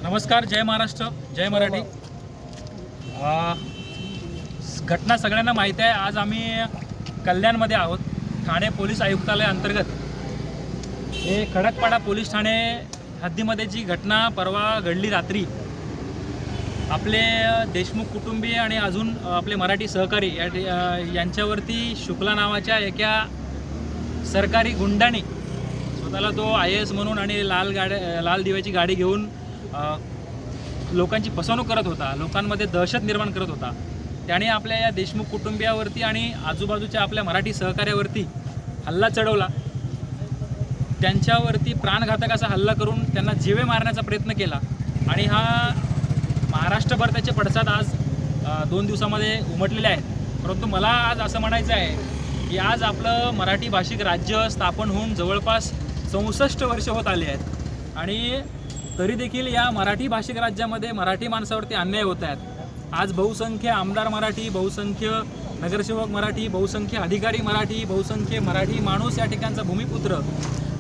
नमस्कार, जय महाराष्ट्र, जय मराठी। घटना सगळ्यांना माहीत आहे। आज आम्ही कल्याणमध्ये आहोत, ठाणे पोलीस आयुक्तालय अंतर्गत। हे खडकपाडा पोलीस ठाणे हद्दीमध्ये जी घटना परवा घडली रात्री, आपले देशमुख कुटुंबीय आणि अजून आपले मराठी सहकारी यांच्यावरती शुक्ला नावाच्या एका सरकारी गुंडाने स्वतःला तो IAS म्हणून आणि लाल दिव्याची गाडी घेऊन लोकांची फसवणूक करत होता, लोकांमध्ये दहशत निर्माण करत होता। त्याने आपल्या या देशमुख कुटुंबियावरती आणि आजूबाजूच्या आपल्या मराठी सहकार्यावरती हल्ला चढवला। त्यांच्यावरती प्राणघातक असा हल्ला करून त्यांना जीवे मारण्याचा प्रयत्न केला आणि हा महाराष्ट्रभर त्याचे पडसाद आज 2 दिवसामध्ये उमटलेले आहेत। परंतु मला आज असं म्हणायचं आहे की आज आपलं मराठी भाषिक राज्य स्थापन होऊन जवळपास 64 वर्ष होत आले आहेत आणि तरी देखील या मराठी भाषिक राज्यामध्ये मराठी माणसावरती अन्याय होत आहेत। आज बहुसंख्य आमदार मराठी, बहुसंख्य नगरसेवक मराठी, बहुसंख्य अधिकारी मराठी, बहुसंख्य मराठी माणूस या ठिकाणचा भूमिपुत्र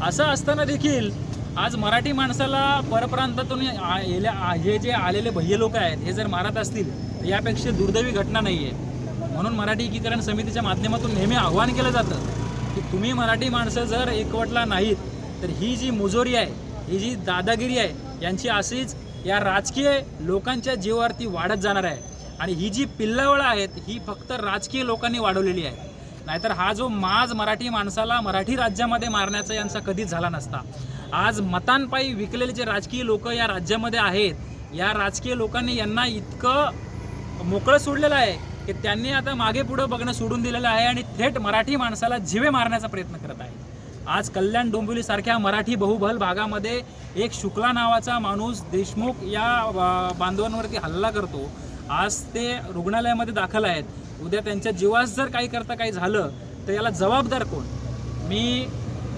असं असताना देखील आज मराठी माणसाला परप्रांतातून हे जे आलेले भय्य लोक आहेत हे जर मारत असतील तर यापेक्षा दुर्दैवी घटना नाही आहे। म्हणून मराठी एकीकरण समितीच्या माध्यमातून नेहमी आव्हान केलं जातं की तुम्ही मराठी माणसं जर एकवटला नाहीत तर ही जी मुजोरी आहे, ही जी दादागिरी आहे, यांची अशीच या राजकीय लोकांच्या जीवावरती वाढत जाणार आहे। आणि ही जी पिल्लावळं आहेत ही फक्त राजकीय लोकांनी वाढवलेली आहे, नाहीतर हा जो माज मराठी माणसाला मराठी राज्यामध्ये मारण्याचा यांचा कधीच झाला नसता। आज मतांपायी विकलेले जे राजकीय लोक या राज्यामध्ये आहेत, या राजकीय लोकांनी यांना इतकं मोकळं सोडलेलं आहे की त्यांनी आता मागे पुढं बघणं सोडून दिलेलं आहे आणि थेट मराठी माणसाला जीवे मारण्याचा प्रयत्न करत आहे। आज कल्याण डोंबिवलीसारख्या मराठी बहुबल भागामध्ये एक शुक्ला नावाचा माणूस देशमुख या बांधवांवरती हल्ला करतो। आज ते रुग्णालयामध्ये दाखल आहेत। उद्या त्यांच्या जीवास जर काही झालं तर याला जबाबदार कोण? मी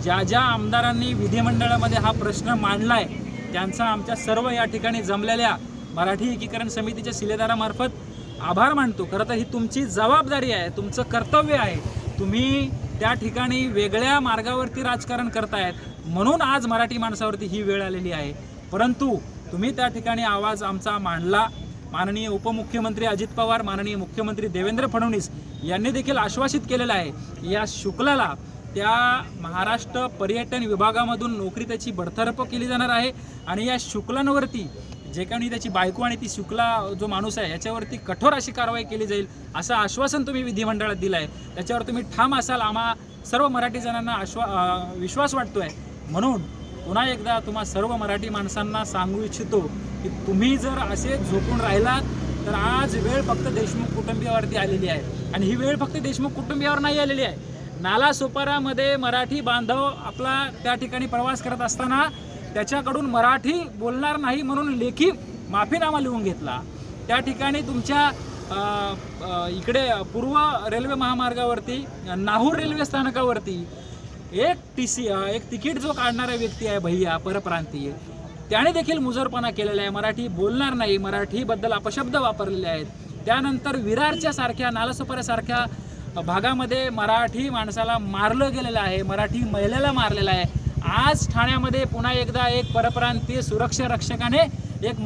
ज्या आमदारांनी विधिमंडळामध्ये हा प्रश्न मांडला आहे त्यांचा आमच्या सर्व या ठिकाणी जमलेल्या मराठी एकीकरण समितीच्या शिलेदारामार्फत आभार मानतो। खरं तर ही तुमची जबाबदारी आहे, तुमचं कर्तव्य आहे। तुम्ही त्या ठिकाणी वेगळ्या मार्गावरती राजकारण करतायत म्हणून आज मराठी माणसावरती ही वेळ आलेली आहे। परंतु तुम्ही त्या ठिकाणी आवाज आमचा मांडला। माननीय उपमुख्यमंत्री अजित पवार, माननीय मुख्यमंत्री देवेंद्र फडणवीस यांनी देखील आश्वासित केलेलं आहे या शुक्लाला त्या महाराष्ट्र पर्यटन विभागामधून नोकरी त्याची बडतर्फ केली जाणार आहे आणि या शुक्लांवरती जे काही त्याची बायको आणि ती शुक्ला जो माणूस आहे याच्यावरती कठोर अशी कारवाई केली जाईल असं आश्वासन तुम्ही विधिमंडळात दिलं आहे। त्याच्यावर तुम्ही ठाम असाल, आम्हा सर्व मराठी जणांना विश्वास वाटतोय। म्हणून पुन्हा एकदा तुम्हा सर्व मराठी माणसांना सांगू इच्छितो की तुम्ही जर असे झोपून राहिलात तर आज वेळ फक्त देशमुख कुटुंबियावरती आलेली आहे आणि ही वेळ फक्त देशमुख कुटुंबियावर नाही आलेली आहे। नालासोपारामध्ये मराठी बांधव आपला त्या ठिकाणी प्रवास करत असताना त्याच्याकडून मराठी बोलणार नाही म्हणून लेखी माफीनामा लिहून घेतला। त्या ठिकाणी तुमच्या इकडे पूर्व रेल्वे महामार्गावरती नाहूर रेल्वे स्थानकावरती एक तिकीट जो काढणारा व्यक्ती आहे भैया परप्रांतीय, त्याने देखील मुजोरपणा केलेला आहे। मराठी बोलणार नाही, मराठीबद्दल अपशब्द वापरलेले आहेत। त्यानंतर विरारच्या सारख्या नालासोपाऱ्यासारख्या भागामध्ये मराठी माणसाला मारलं गेलेलं आहे, मराठी महिलेला मारलेलं आहे। आज ठाण्यामध्ये पुन्हा एकदा एक परप्रांतीय सुरक्षा रक्षकाने एक